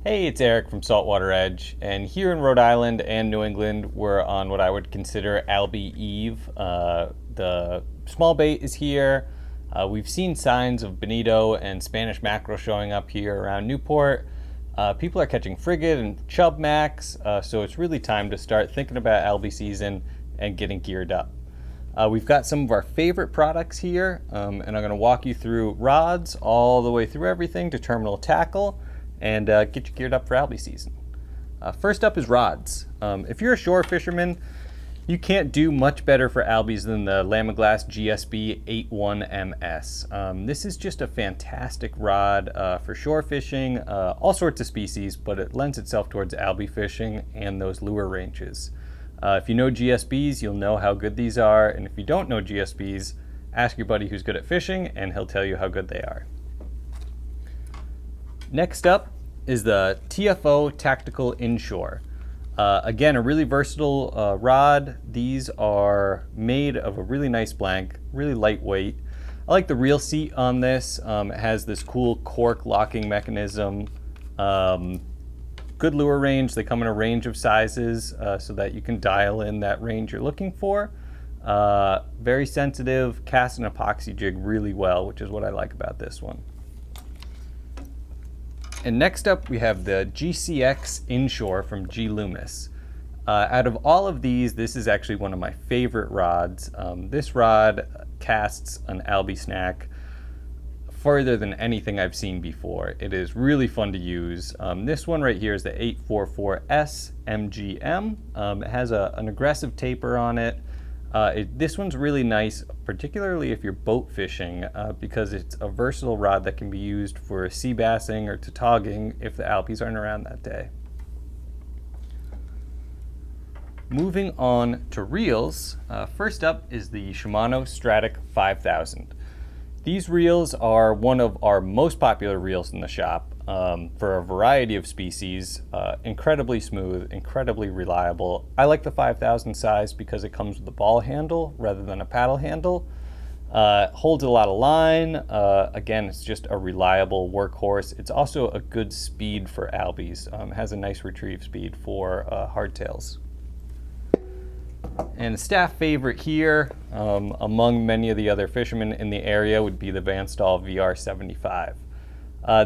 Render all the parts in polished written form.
Hey, it's Eric from Saltwater Edge, and here in Rhode Island and New England, we're on what I would consider Albie Eve. The small bait is here. We've seen signs of bonito and Spanish mackerel showing up here around Newport. People are catching frigate and chub max, so it's really time to start thinking about Albie season and getting geared up. We've got some of our favorite products here, and I'm going to walk you through rods all the way through everything to terminal tackle, and get you geared up for Albie season. First up is rods. If you're a shore fisherman, you can't do much better for Albies than the Lamiglass GSB 81MS. This is just a fantastic rod for shore fishing, all sorts of species, but it lends itself towards Albie fishing and those lure ranges. If you know GSBs, you'll know how good these are, and if you don't know GSBs, ask your buddy who's good at fishing and he'll tell you how good they are. Next up is the TFO Tactical Inshore. Again, a really versatile rod. These are made of a really nice blank, really lightweight. I like the reel seat on this. It has this cool cork locking mechanism. Good lure range. They come in a range of sizes so that you can dial in that range you're looking for. Very sensitive, cast an epoxy jig really well, which is what I like about this one. And next up, we have the GCX Inshore from G. Loomis. Out of all of these, this is actually one of my favorite rods. This rod casts an Albie snack further than anything I've seen before. It is really fun to use. This one right here is the 844S MGM. It has an aggressive taper on it. This one's really nice, particularly if you're boat fishing, because it's a versatile rod that can be used for sea bassing or tautoging if the Albies aren't around that day. Moving on to reels, first up is the SHIMANO STRADIC 5000. These reels are one of our most popular reels in the shop for a variety of species. Incredibly smooth, incredibly reliable. I like the 5000 size because it comes with a ball handle rather than a paddle handle. Holds a lot of line. Again, it's just a reliable workhorse. It's also a good speed for Albies. Has a nice retrieve speed for hardtails. And a staff favorite here, among many of the other fishermen in the area, would be the Van Staal VR75.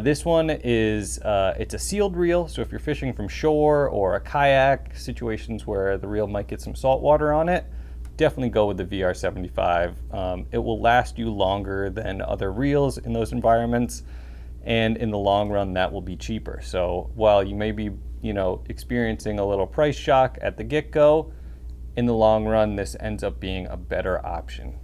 This one is, it's a sealed reel, so if you're fishing from shore or a kayak, situations where the reel might get some salt water on it, definitely go with the VR75. It will last you longer than other reels in those environments, and in the long run, that will be cheaper. So while you may be, experiencing a little price shock at the get-go, in the long run, this ends up being a better option.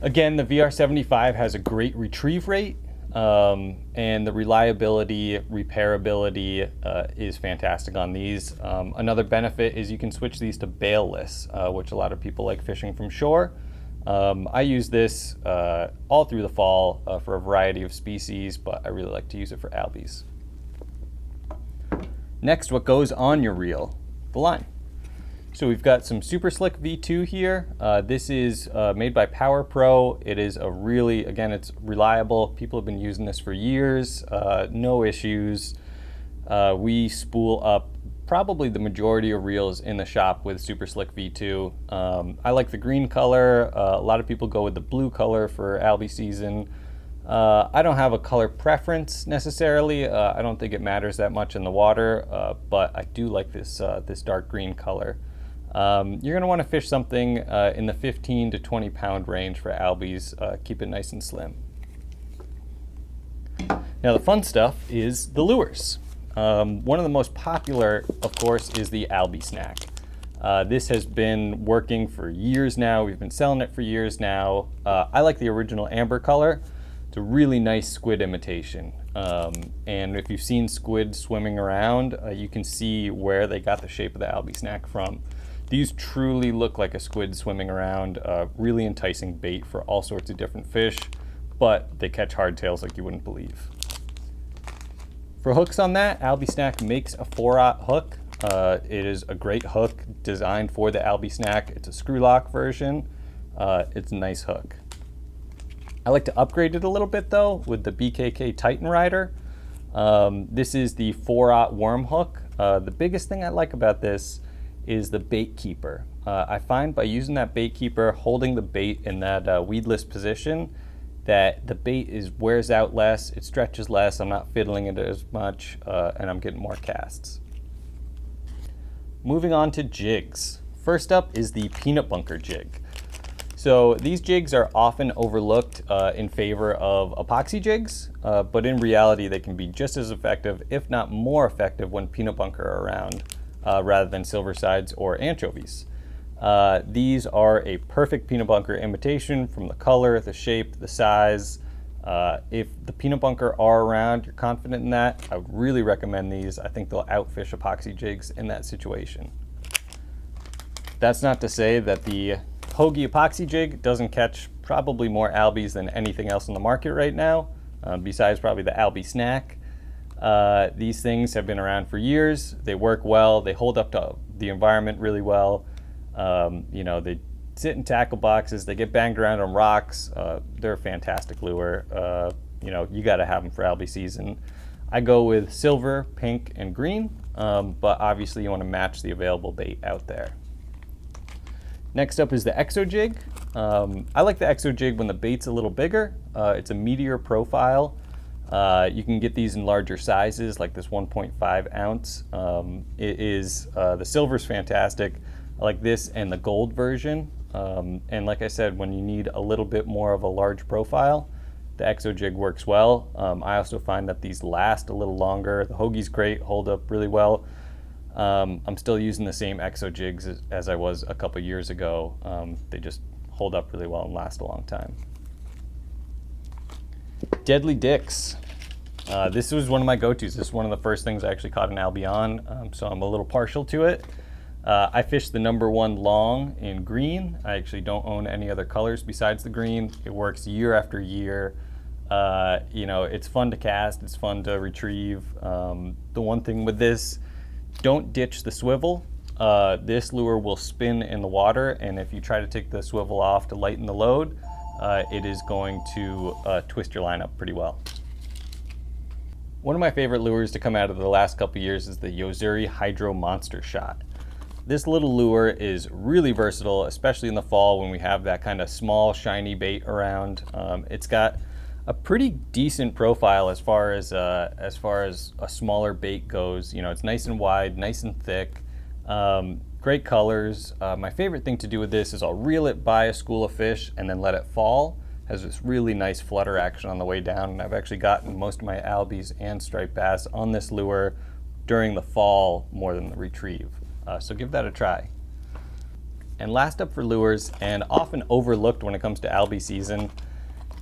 Again, the VR75 has a great retrieve rate, and the reliability, repairability is fantastic on these. Another benefit is you can switch these to bailless, which a lot of people like fishing from shore. I use this all through the fall for a variety of species, but I really like to use it for Albies. Next, what goes on your reel? The line. So we've got some Super Slick V2 here. This is made by Power Pro. It is a really, again, it's reliable. People have been using this for years, no issues. We spool up probably the majority of reels in the shop with Super Slick V2. I like the green color. A lot of people go with the blue color for Albie season. I don't have a color preference necessarily. I don't think it matters that much in the water, but I do like this, this dark green color. You're going to want to fish something in the 15 to 20 pound range for Albies. Keep it nice and slim. Now the fun stuff is the lures. One of the most popular, of course, is the Albie snack. This has been working for years now. We've been selling it for years now. I like the original amber color. It's a really nice squid imitation. And if you've seen squid swimming around, you can see where they got the shape of the Albie snack from. These truly look like a squid swimming around, really enticing bait for all sorts of different fish, but they catch hardtails like you wouldn't believe. For hooks on that, Albie Snack makes a 4/0 hook. It is a great hook designed for the Albie Snack. It's a screw lock version. It's a nice hook. I like to upgrade it a little bit though with the BKK TITANRIDER. This is the 4/0 worm hook. The biggest thing I like about this is the bait keeper. I find by using that bait keeper, holding the bait in that weedless position, that the bait wears out less, it stretches less, I'm not fiddling it as much, and I'm getting more casts. Moving on to jigs. First up is the peanut bunker jig. So these jigs are often overlooked in favor of epoxy jigs, but in reality they can be just as effective, if not more effective, when peanut bunker are around, rather than silver sides or anchovies. These are a perfect peanut bunker imitation from the color, the shape, the size. If the peanut bunker are around, you're confident in that, I would really recommend these. I think they'll outfish epoxy jigs in that situation. That's not to say that the HOGY epoxy jig doesn't catch probably more Albies than anything else in the market right now, besides probably the Albie snack. These things have been around for years. They work well. They hold up to the environment really well. You know, they sit in tackle boxes. They get banged around on rocks. They're a fantastic lure. You know, you got to have them for Albie season. I go with silver, pink, and green, but obviously you want to match the available bait out there. Next up is the Exo Jig. I like the Exo Jig when the bait's a little bigger. It's a meatier profile. You can get these in larger sizes, like this 1.5 ounce. The silver's fantastic. I like this and the gold version. And like I said, when you need a little bit more of a large profile, the Exo Jig works well. I also find that these last a little longer. The HOGY's great, hold up really well. I'm still using the same Exo Jigs as I was a couple years ago. They just hold up really well and last a long time. Deadly Dicks. This was one of my go-tos. This is one of the first things I actually caught an Albie on, so I'm a little partial to it. I fished the #1 long in green. I actually don't own any other colors besides the green. It works year after year. You know, it's fun to cast, it's fun to retrieve. The one thing with this, don't ditch the swivel. This lure will spin in the water, and if you try to take the swivel off to lighten the load, it is going to twist your line up pretty well. One of my favorite lures to come out of the last couple years is the Yo-Zuri Hydro Monster Shot. This little lure is really versatile, especially in the fall when we have that kind of small, shiny bait around. It's got a pretty decent profile as far as a smaller bait goes. You know, it's nice and wide, nice and thick, great colors. My favorite thing to do with this is I'll reel it by a school of fish and then let it fall. Has this really nice flutter action on the way down, and I've actually gotten most of my Albies and striped bass on this lure during the fall more than the retrieve. So give that a try. And last up for lures, and often overlooked when it comes to Albie season,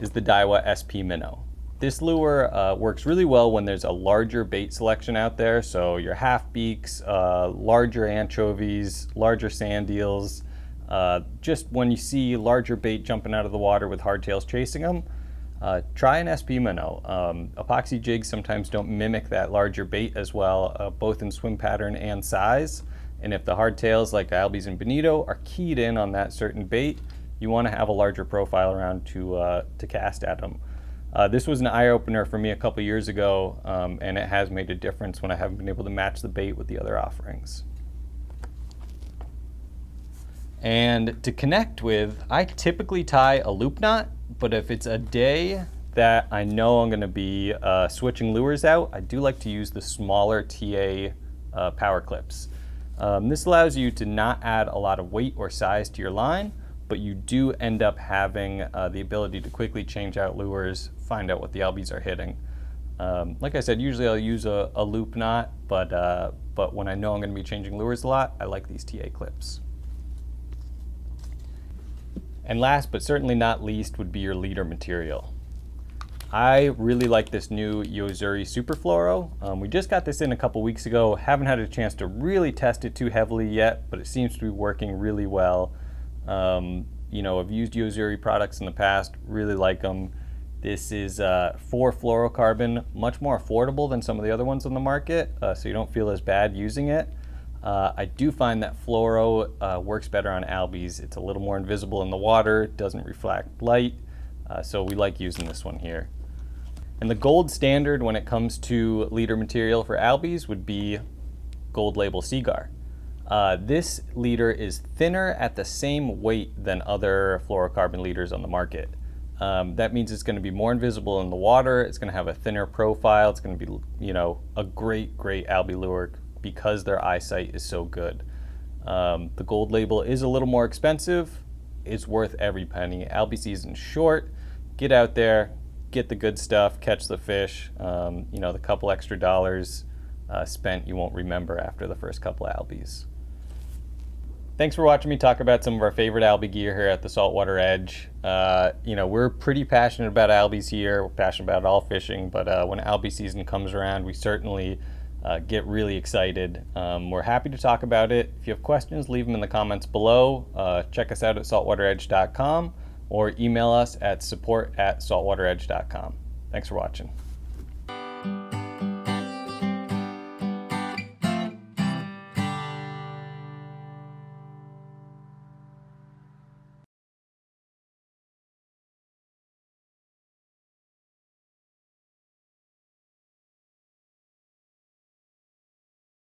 is the Daiwa SP Minnow. This lure works really well when there's a larger bait selection out there, so your half beaks, larger anchovies, larger sand eels. Just when you see larger bait jumping out of the water with hardtails chasing them, try an SP Minnow. Epoxy jigs sometimes don't mimic that larger bait as well, both in swim pattern and size. And if the hardtails like the Albies and bonito are keyed in on that certain bait, you want to have a larger profile around to cast at them. This was an eye-opener for me a couple years ago, and it has made a difference when I haven't been able to match the bait with the other offerings. And to connect with, I typically tie a loop knot, but if it's a day that I know I'm going to be switching lures out, I do like to use the smaller TA power clips. This allows you to not add a lot of weight or size to your line, but you do end up having the ability to quickly change out lures, find out what the Albies are hitting. Like I said, usually I'll use a loop knot, but when I know I'm going to be changing lures a lot, I like these TA clips. And last but certainly not least would be your leader material. I really like this new Yo-Zuri Super Fluoro. We just got this in a couple weeks ago. Haven't had a chance to really test it too heavily yet, but it seems to be working really well. You know, I've used Yo-Zuri products in the past, really like them. This is 4-fluorocarbon, much more affordable than some of the other ones on the market, so you don't feel as bad using it. I do find that fluoro works better on Albies. It's a little more invisible in the water, doesn't reflect light, so we like using this one here. And the gold standard when it comes to leader material for Albies would be gold label SEAGUAR. This leader is thinner at the same weight than other fluorocarbon leaders on the market. That means it's going to be more invisible in the water. It's going to have a thinner profile. It's going to be, a great Albie lure because their eyesight is so good. The gold label is a little more expensive. It's worth every penny. Albie season's short. Get out there, get the good stuff, catch the fish. The couple extra dollars spent you won't remember after the first couple of Albies. Thanks for watching me talk about some of our favorite Albie gear here at the Saltwater Edge. We're pretty passionate about Albies here. We're passionate about all fishing, but when Albie season comes around, we certainly get really excited. We're happy to talk about it. If you have questions, leave them in the comments below. Check us out at saltwateredge.com or email us at support@saltwateredge.com. Thanks for watching.